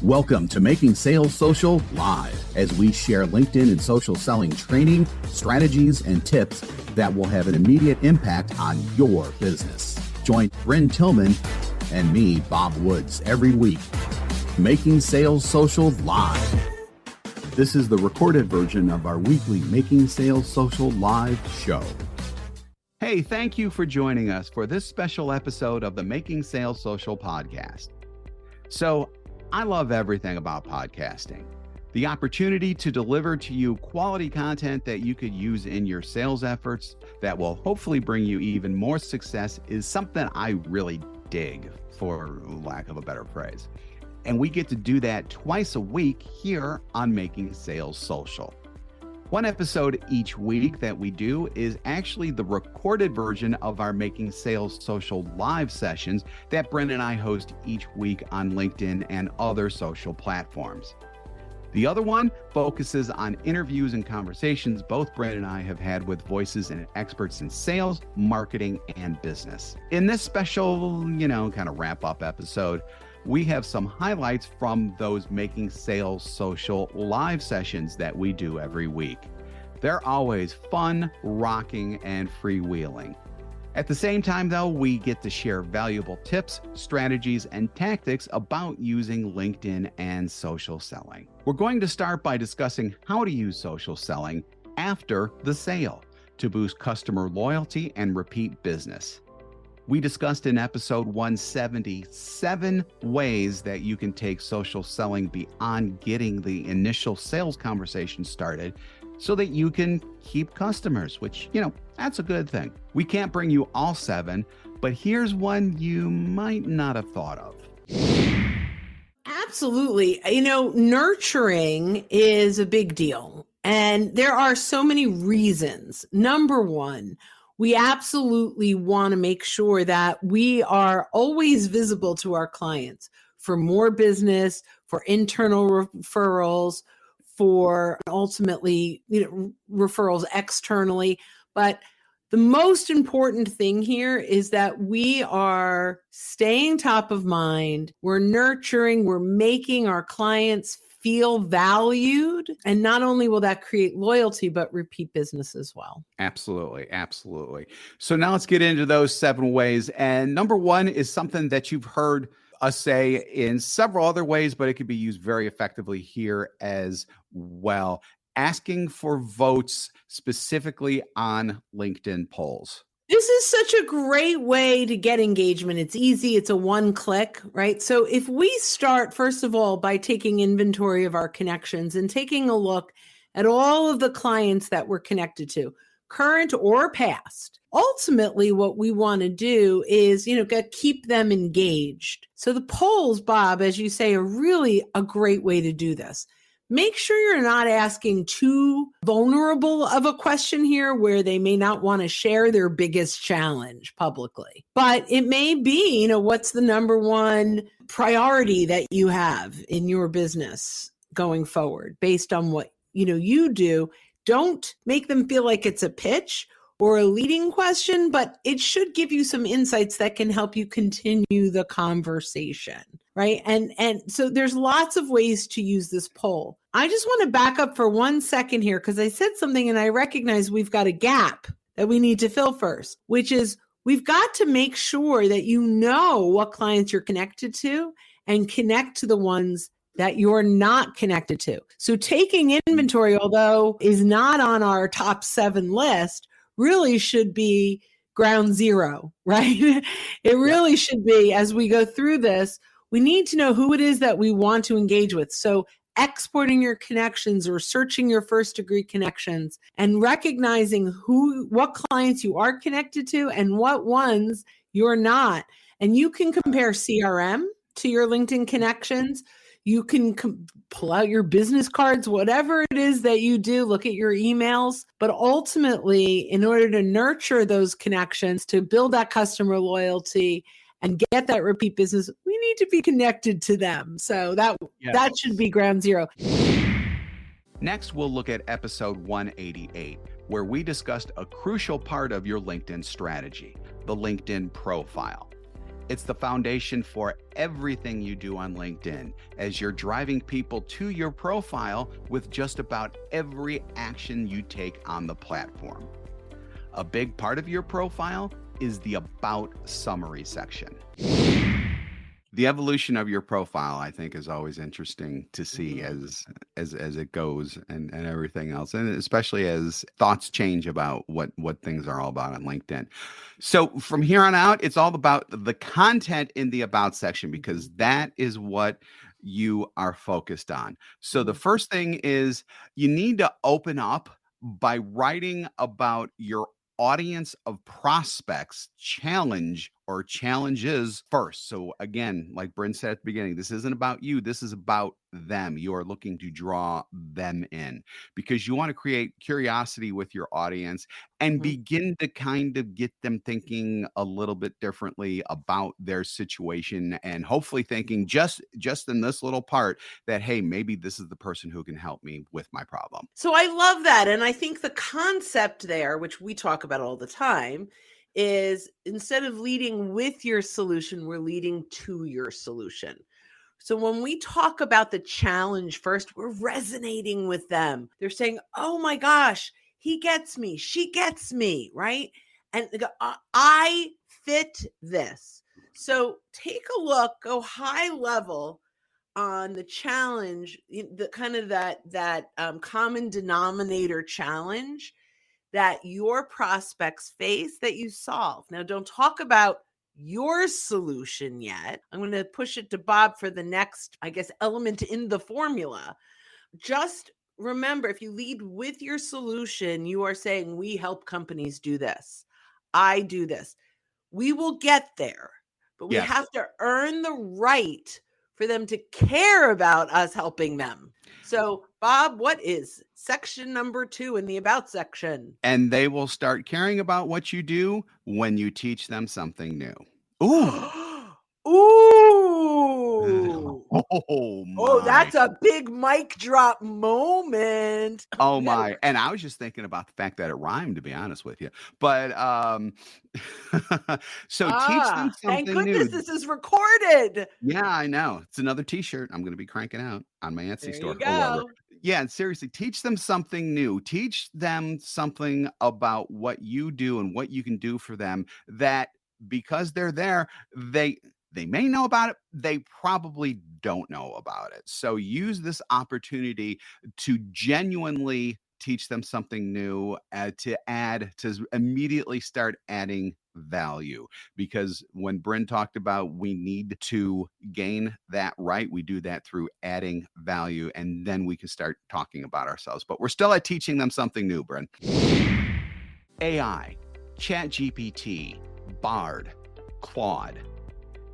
Welcome to Making Sales Social Live, as we share LinkedIn and social selling training, strategies, and tips that will have an immediate impact on your business. Join Bryn Tillman and me, Bob Woods, every week. Making Sales Social Live. This is the recorded version of our weekly Making Sales Social Live show. Hey, thank you for joining us for this special episode of the Making Sales Social podcast. So, I love everything about podcasting. The opportunity to deliver to you quality content that you could use in your sales efforts that will hopefully bring you even more success is something I really dig, for lack of a better phrase. And we get to do that twice a week here on Making Sales Social. One episode each week that we do is actually the recorded version of our Making Sales Social live sessions that Bryn and I host each week on LinkedIn and other social platforms. The other one focuses on interviews and conversations both Bryn and I have had with voices and experts in sales, marketing, and business. In this special, kind of wrap-up episode, we have some highlights from those Making Sales Social live sessions that we do every week. They're always fun, rocking, and freewheeling. At the same time, though, we get to share valuable tips, strategies, and tactics about using LinkedIn and social selling. We're going to start by discussing how to use social selling after the sale to boost customer loyalty and repeat business. We discussed in episode 177 ways that you can take social selling beyond getting the initial sales conversation started so that you can keep customers, which, that's a good thing. We can't bring you all 7, but here's one you might not have thought of. Absolutely. Nurturing is a big deal, and there are so many reasons. Number one, we absolutely want to make sure that we are always visible to our clients for more business, for internal referrals, for ultimately, referrals externally. But the most important thing here is that we are staying top of mind. We're nurturing, we're making our clients feel valued. And not only will that create loyalty, but repeat business as well. Absolutely. Absolutely. So now let's get into those 7 ways. And number 1 is something that you've heard us say in several other ways, but it could be used very effectively here as well. Asking for votes specifically on LinkedIn polls. This is such a great way to get engagement. It's easy. It's a one click, right? So if we start, first of all, by taking inventory of our connections and taking a look at all of the clients that we're connected to, current or past, ultimately what we want to do is, keep them engaged. So the polls, Bob, as you say, are really a great way to do this. Make sure you're not asking too vulnerable of a question here where they may not want to share their biggest challenge publicly. But it may be, what's the number one priority that you have in your business going forward based on what, you do. Don't make them feel like it's a pitch or a leading question, but it should give you some insights that can help you continue the conversation, right? And so there's lots of ways to use this poll. I just want to back up for 1 second here because I said something and I recognize we've got a gap that we need to fill first, which is we've got to make sure that you know what clients you're connected to and connect to the ones that you're not connected to. So taking inventory, although is not on our top 7 list, really should be ground zero, right? It really should be, as we go through this, we need to know who it is that we want to engage with. So exporting your connections or searching your first degree connections and recognizing what clients you are connected to and what ones you're not. And you can compare CRM to your LinkedIn connections. You can pull out your business cards, whatever it is that you do, look at your emails. But ultimately, in order to nurture those connections, to build that customer loyalty and get that repeat business, we need to be connected to them. So that should be ground zero. Next, we'll look at episode 188, where we discussed a crucial part of your LinkedIn strategy, the LinkedIn profile. It's the foundation for everything you do on LinkedIn, as you're driving people to your profile with just about every action you take on the platform. A big part of your profile is the About Summary section. The evolution of your profile, I think, is always interesting to see as it goes and everything else, and especially as thoughts change about what things are all about on LinkedIn. So from here on out, it's all about the content in the About section, because that is what you are focused on. So the first thing is you need to open up by writing about your audience of prospects challenge or challenges first. So again, like Bryn said at the beginning, this isn't about you. This is about them. You are looking to draw them in because you want to create curiosity with your audience and begin to kind of get them thinking a little bit differently about their situation, and hopefully thinking just in this little part that, hey, maybe this is the person who can help me with my problem. So I love that. And I think the concept there, which we talk about all the time, is instead of leading with your solution, we're leading to your solution. So when we talk about the challenge first, we're resonating with them. They're saying, oh my gosh, he gets me, she gets me, right? And they go, I fit this. So take a look, go high level on the challenge, the kind of that common denominator challenge that your prospects face that you solve. Now, don't talk about your solution yet. I'm going to push it to Bob for the next, I guess, element in the formula. Just remember, if you lead with your solution, you are saying, we help companies do this. I do this. We will get there, but we have to earn the right for them to care about us helping them. So, Bob, what is section number 2 in the About section? And they will start caring about what you do when you teach them something new. Ooh. Ooh. Oh, my. Oh, that's a big mic drop moment. Oh, my. And I was just thinking about the fact that it rhymed, to be honest with you. But so teach them something thank goodness new. this is recorded. Yeah, I know. It's another t-shirt I'm going to be cranking out on my Etsy store. You go. Yeah, and seriously, teach them something new. Teach them something about what you do and what you can do for them, that because they're there, they may know about it. They probably don't know about it. So use this opportunity to genuinely teach them something new, to immediately start adding value. Because when Bryn talked about we need to gain that right, we do that through adding value, and then we can start talking about ourselves. But we're still at teaching them something new, Bryn. AI, ChatGPT, Bard, Claude.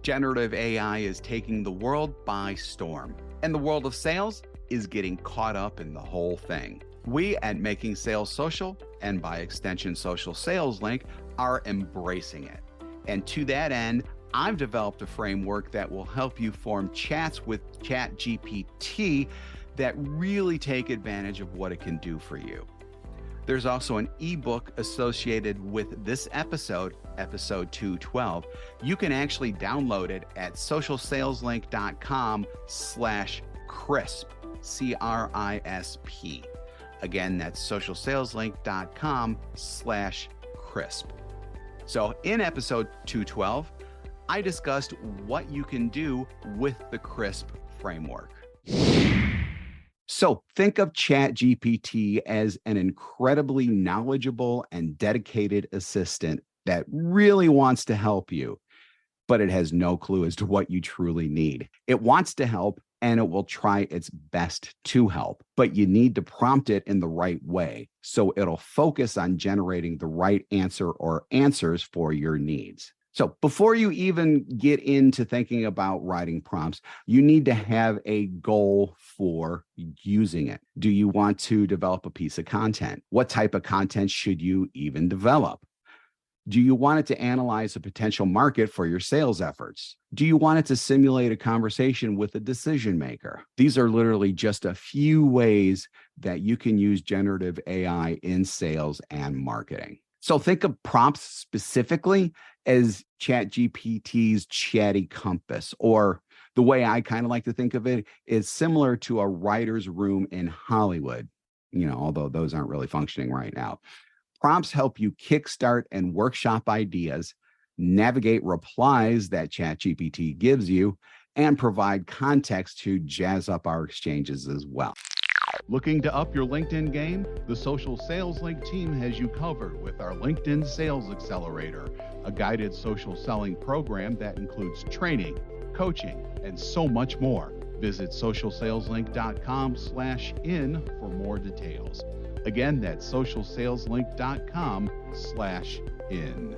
Generative AI is taking the world by storm, and the world of sales is getting caught up in the whole thing. We at Making Sales Social, and by extension Social Sales Link, are embracing it. And to that end, I've developed a framework that will help you form chats with ChatGPT that really take advantage of what it can do for you. There's also an ebook associated with this episode, episode 212. You can actually download it at socialsaleslink.com/crisp, CRISP. Again, that's socialsaleslink.com/crisp. So in episode 212, I discussed what you can do with the CRISP framework. So think of ChatGPT as an incredibly knowledgeable and dedicated assistant that really wants to help you, but it has no clue as to what you truly need. It wants to help, and it will try its best to help, but you need to prompt it in the right way so it'll focus on generating the right answer or answers for your needs. So before you even get into thinking about writing prompts, you need to have a goal for using it. Do you want to develop a piece of content? What type of content should you even develop? Do you want it to analyze a potential market for your sales efforts? Do you want it to simulate a conversation with a decision maker? These are literally just a few ways that you can use generative AI in sales and marketing. So think of prompts specifically as ChatGPT's chatty compass, or the way I kind of like to think of it is similar to a writer's room in Hollywood, although those aren't really functioning right now. Prompts help you kickstart and workshop ideas, navigate replies that ChatGPT gives you, and provide context to jazz up our exchanges as well. Looking to up your LinkedIn game? The Social Sales Link team has you covered with our LinkedIn Sales Accelerator, a guided social selling program that includes training, coaching, and so much more. Visit socialsaleslink.com/in for more details. Again, that's socialsaleslink.com/in.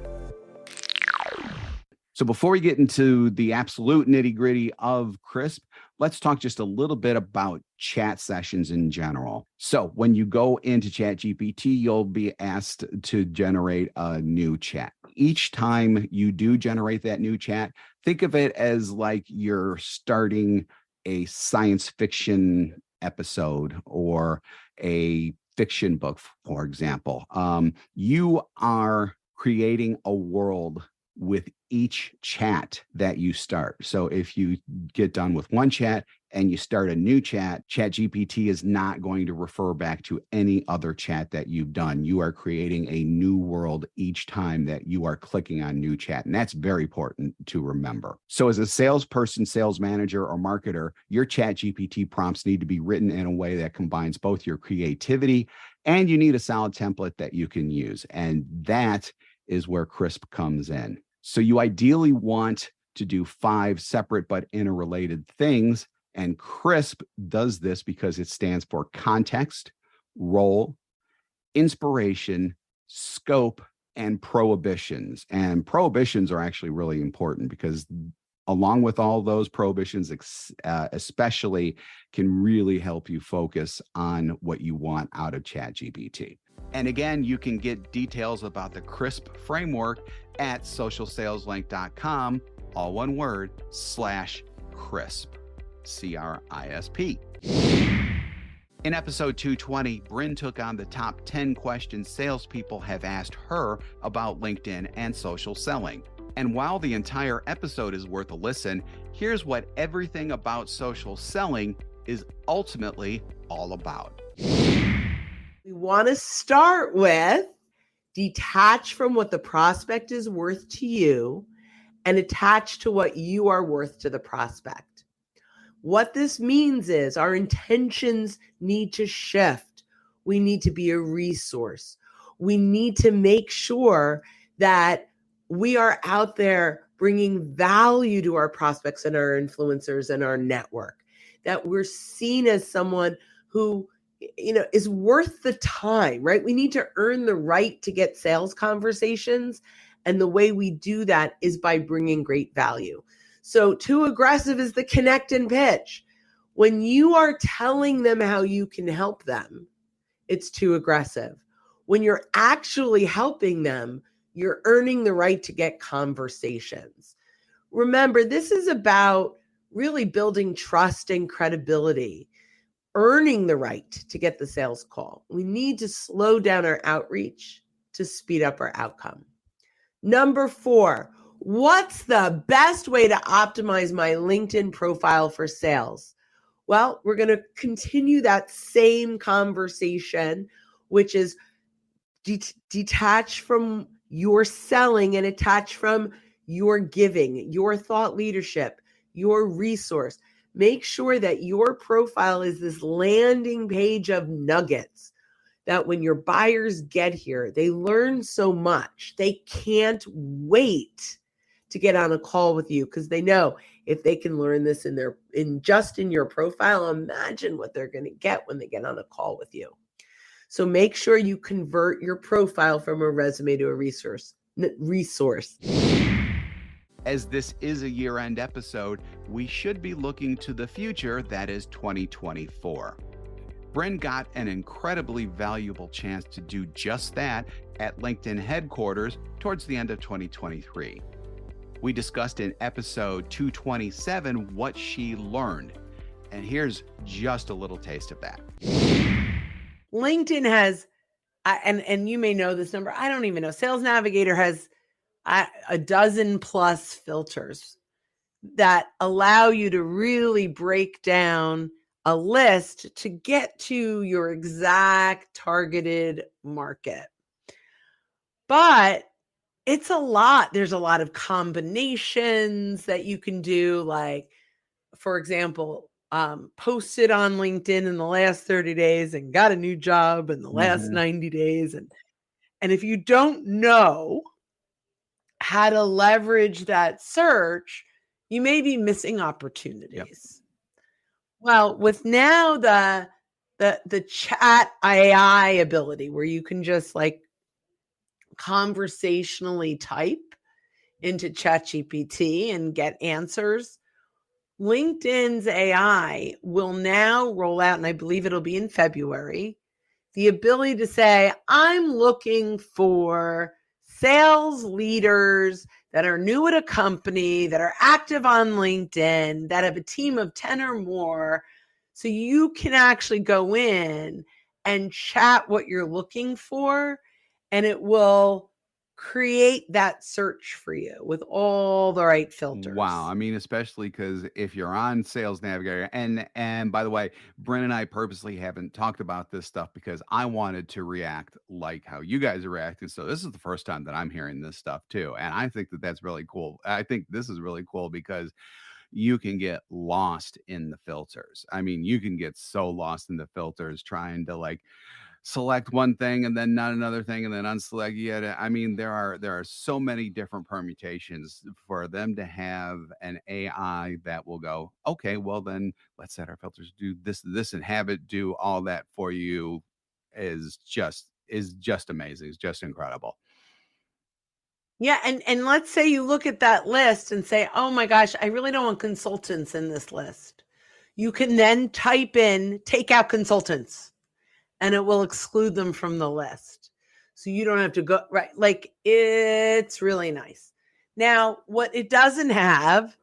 So before we get into the absolute nitty-gritty of Krisp, let's talk just a little bit about chat sessions in general. So when you go into ChatGPT, you'll be asked to generate a new chat. Each time you do generate that new chat, think of it as like you're starting a science fiction episode or a fiction book, for example. You are creating a world with each chat that you start. So if you get done with one chat and you start a new chat, ChatGPT is not going to refer back to any other chat that you've done. You are creating a new world each time that you are clicking on new chat. And that's very important to remember. So as a salesperson, sales manager, or marketer, your ChatGPT prompts need to be written in a way that combines both your creativity and you need a solid template that you can use. And that is where Krisp comes in. So you ideally want to do 5 separate but interrelated things. And Krisp does this because it stands for context, role, inspiration, scope, and prohibitions. And prohibitions are actually really important because along with all those prohibitions, especially can really help you focus on what you want out of ChatGPT. And again, you can get details about the Krisp framework at socialsaleslink.com, all one word, /Krisp, CRISP. In episode 220, Bryn took on the top 10 questions salespeople have asked her about LinkedIn and social selling. And while the entire episode is worth a listen, here's what everything about social selling is ultimately all about. We want to start with detach from what the prospect is worth to you and attach to what you are worth to the prospect. What this means is our intentions need to shift. We need to be a resource. We need to make sure that we are out there bringing value to our prospects and our influencers and our network, that we're seen as someone who is worth the time, right? We need to earn the right to get sales conversations. And the way we do that is by bringing great value. So too aggressive is the connect and pitch. When you are telling them how you can help them, it's too aggressive. When you're actually helping them, you're earning the right to get conversations. Remember, this is about really building trust and credibility, earning the right to get the sales call. We need to slow down our outreach to speed up our outcome. Number 4, what's the best way to optimize my LinkedIn profile for sales? Well, we're going to continue that same conversation, which is detach from your selling and attach from your giving, your thought leadership, your resource. Make sure that your profile is this landing page of nuggets that when your buyers get here, they learn so much. They can't wait to get on a call with you because they know if they can learn this in your profile, imagine what they're going to get when they get on a call with you. So make sure you convert your profile from a resume to a resource. As this is a year-end episode, we should be looking to the future, that is 2024. Bryn got an incredibly valuable chance to do just that at LinkedIn headquarters towards the end of 2023. We discussed in episode 227 what she learned, and here's just a little taste of that. LinkedIn has, and you may know this number, I don't even know, Sales Navigator has a dozen plus filters that allow you to really break down a list to get to your exact targeted market. But it's a lot. There's a lot of combinations that you can do. Like, for example, posted on LinkedIn in the last 30 days and got a new job in the last 90 days. And if you don't know how to leverage that search, you may be missing opportunities. Yep. Well, with now the chat AI ability, where you can just like conversationally type into ChatGPT and get answers, LinkedIn's AI will now roll out, and I believe it'll be in February, the ability to say, I'm looking for sales leaders that are new at a company, that are active on LinkedIn, that have a team of 10 or more. So you can actually go in and chat what you're looking for, and it will create that search for you with all the right filters. Wow. I mean, especially because if you're on Sales Navigator, and by the way, Brent and I purposely haven't talked about this stuff because I wanted to react like how you guys are reacting. So this is the first time that I'm hearing this stuff too. And I think that that's really cool. I think this is really cool because you can get lost in the filters. I mean, you can get so lost in the filters trying to like select one thing and then not another thing and then unselect yet. I mean, there are so many different permutations for them to have an AI that will go, okay, well then let's set our filters, do this and have it do all that for you is just amazing. It's just incredible. Yeah, and let's say you look at that list and say, oh my gosh, I really don't want consultants in this list. You can then type in, take out consultants, and it will exclude them from the list. So you don't have to go, right? Like, it's really nice. Now, what it doesn't have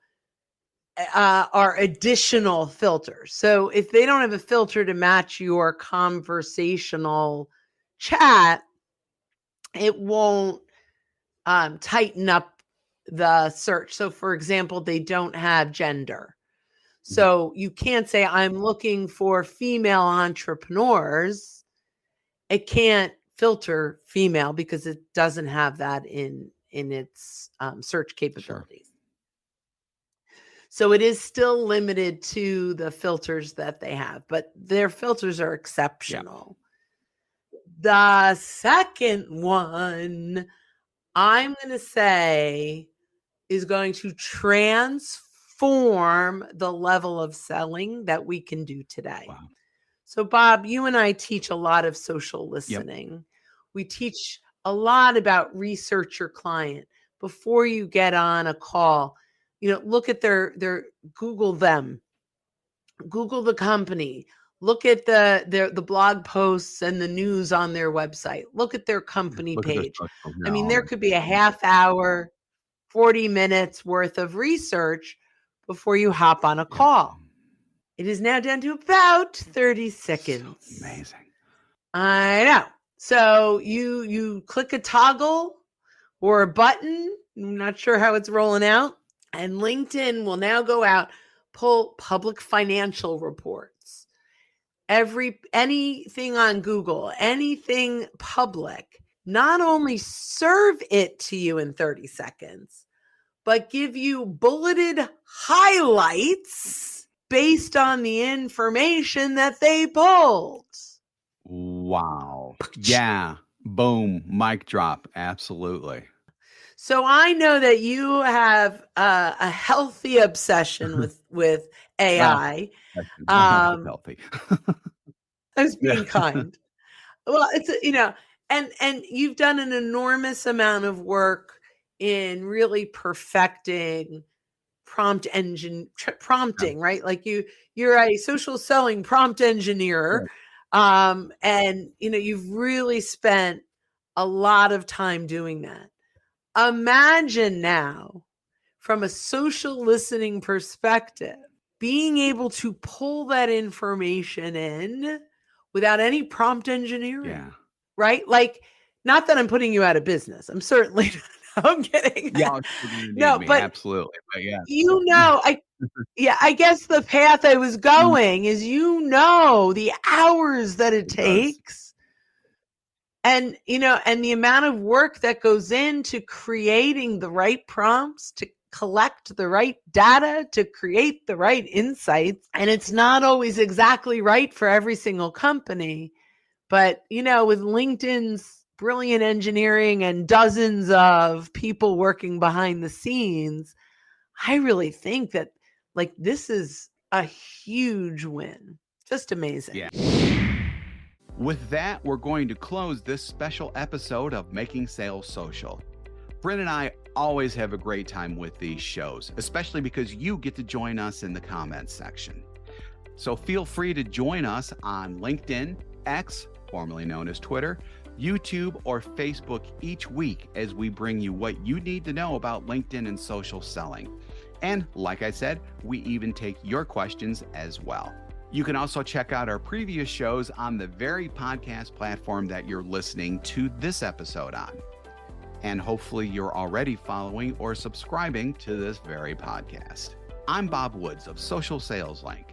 are additional filters. So if they don't have a filter to match your conversational chat, it won't tighten up the search. So for example, they don't have gender. So you can't say, I'm looking for female entrepreneurs. It can't filter female because it doesn't have that in its search capabilities. Sure. So it is still limited to the filters that they have, but their filters are exceptional. Yeah. The second one, I'm going to say, is going to transform the level of selling that we can do today. Wow. So, Bob, you and I teach a lot of social listening. Yep. We teach a lot about research your client before you get on a call. You know, look at their Google them, Google the company. Look at the blog posts and the news on their website. Look at their company page. I mean, there could be a half hour, 40 minutes worth of research before you hop on a call. It is now down to about 30 seconds. So amazing. I know. So you click a toggle or a button. I'm not sure how it's rolling out. And LinkedIn will now go out, pull public financial reports. Anything on Google, anything public, not only serve it to you in 30 seconds, but give you bulleted highlights based on the information that they pulled. Wow. Yeah. Boom. Mic drop. Absolutely. So I know that you have a healthy obsession with AI. Healthy. I was being kind. Well, it's and you've done an enormous amount of work in really perfecting prompting, right? Like you're a social selling prompt engineer. Right. And you've really spent a lot of time doing that. Imagine now, from a social listening perspective, being able to pull that information in without any prompt engineering, right? Like, not that I'm putting you out of business. I'm certainly I'm kidding. Yeah, you're gonna No, need me, but absolutely. But yeah. I guess the path I was going is, the hours that it takes, and the amount of work that goes into creating the right prompts, to collect the right data, to create the right insights. And it's not always exactly right for every single company. But, with LinkedIn's brilliant engineering and dozens of people working behind the scenes, I really think that this is a huge win. Just amazing. Yeah. With that, we're going to close this special episode of Making Sales Social. Bryn and I always have a great time with these shows, especially because you get to join us in the comments section. So feel free to join us on LinkedIn, X, formerly known as Twitter, YouTube, or Facebook each week as we bring you what you need to know about LinkedIn and social selling. And like I said, we even take your questions as well. You can also check out our previous shows on the very podcast platform that you're listening to this episode on. And hopefully you're already following or subscribing to this very podcast. I'm Bob Woods of Social Sales Link.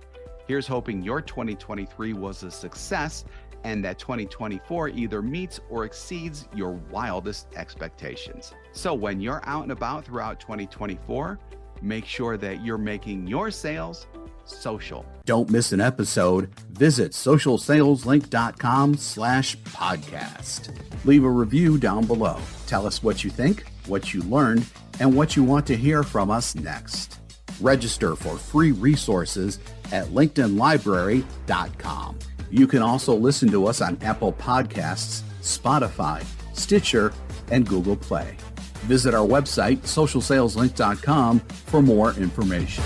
Here's hoping your 2023 was a success and that 2024 either meets or exceeds your wildest expectations. So when you're out and about throughout 2024, make sure that you're making your sales social. Don't miss an episode. Visit socialsaleslink.com/podcast. Leave a review down below. Tell us what you think, what you learned, and what you want to hear from us next. Register for free resources at linkedinlibrary.com. You can also listen to us on Apple Podcasts, Spotify, Stitcher, and Google Play. Visit our website, socialsaleslink.com, for more information.